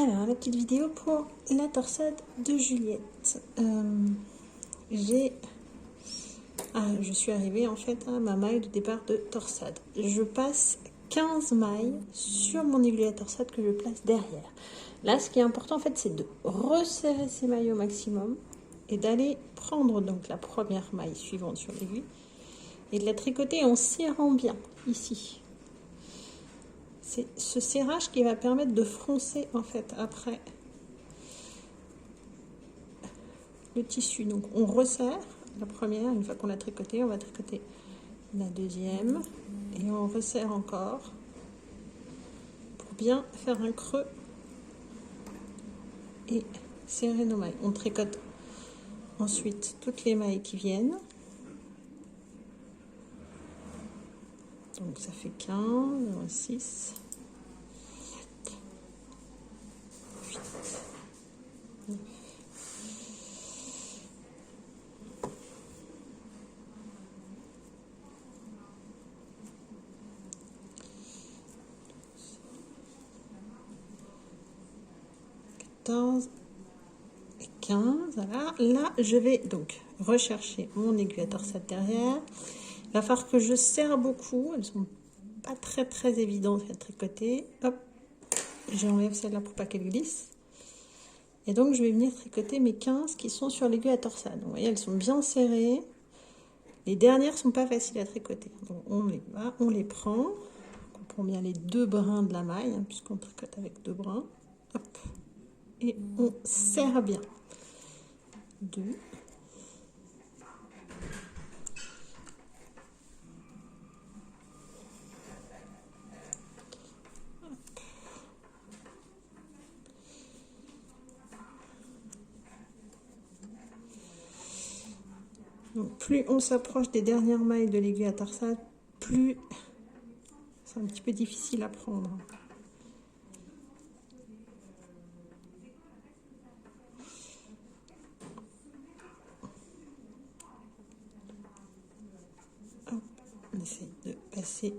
Alors, la petite vidéo pour la torsade de Juliette. Je suis arrivée en fait à ma maille de départ de torsade. Je passe 15 mailles sur mon aiguille à torsade que je place derrière. Là, ce qui est important en fait, c'est de resserrer ces mailles au maximum et d'aller prendre donc la première maille suivante sur l'aiguille et de la tricoter en serrant bien ici. C'est ce serrage qui va permettre de froncer en fait après le tissu. Donc on resserre la première, une fois qu'on l'a tricoté, on va tricoter la deuxième et on resserre encore pour bien faire un creux et serrer nos mailles. On tricote ensuite toutes les mailles qui viennent. Donc ça fait 15, 6, 7, 8, 9. Et 15, voilà. Là, je vais donc rechercher mon aiguille à torsade derrière. Il va falloir que je serre beaucoup. Elles sont pas très évidentes à tricoter. Hop, j'enlève celle-là pour pas qu'elle glisse. Et donc, je vais venir tricoter mes 15 qui sont sur l'aiguille à torsade. Vous voyez, elles sont bien serrées. Les dernières sont pas faciles à tricoter. Donc, on les va, on les prend. On prend bien les deux brins de la maille, hein, puisqu'on tricote avec deux brins. Hop. Et on serre bien. 2. Donc, plus on s'approche des dernières mailles de l'aiguille à torsade, plus c'est un petit peu difficile à prendre. Hop, on essaye de passer.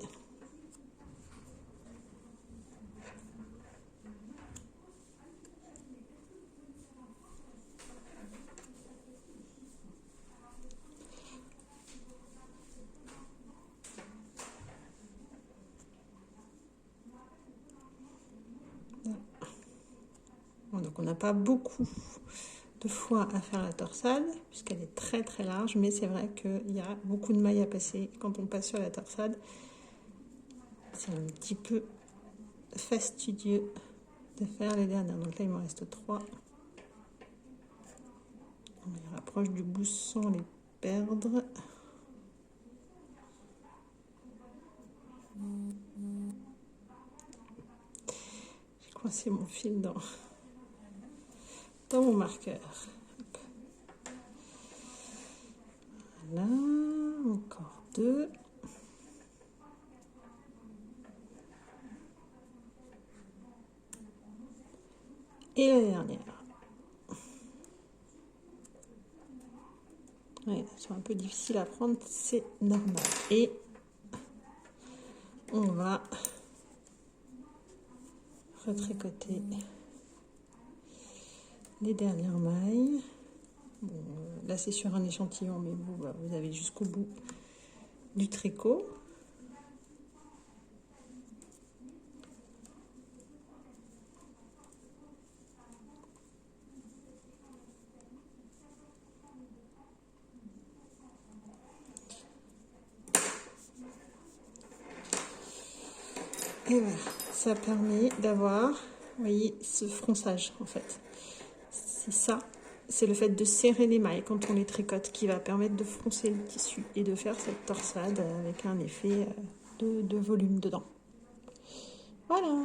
Bon, donc on n'a pas beaucoup de fois à faire la torsade puisqu'elle est très large, mais c'est vrai qu'il y a beaucoup de mailles à passer. Quand on passe sur la torsade, c'est un petit peu fastidieux de faire les dernières. Donc là il me reste 3. On les rapproche du bout sans les perdre. J'ai coincé mon fil dans mon marqueur. Hop. Voilà, encore 2. Et la dernière. Ouais, elles sont un peu difficiles à prendre, c'est normal. Et on va retricoter les dernières mailles. Bon, là c'est sur un échantillon, mais vous avez jusqu'au bout du tricot. Et voilà, ça permet d'avoir, vous voyez, ce fronçage en fait. C'est ça, c'est le fait de serrer les mailles quand on les tricote qui va permettre de froncer le tissu et de faire cette torsade avec un effet de volume dedans. Voilà.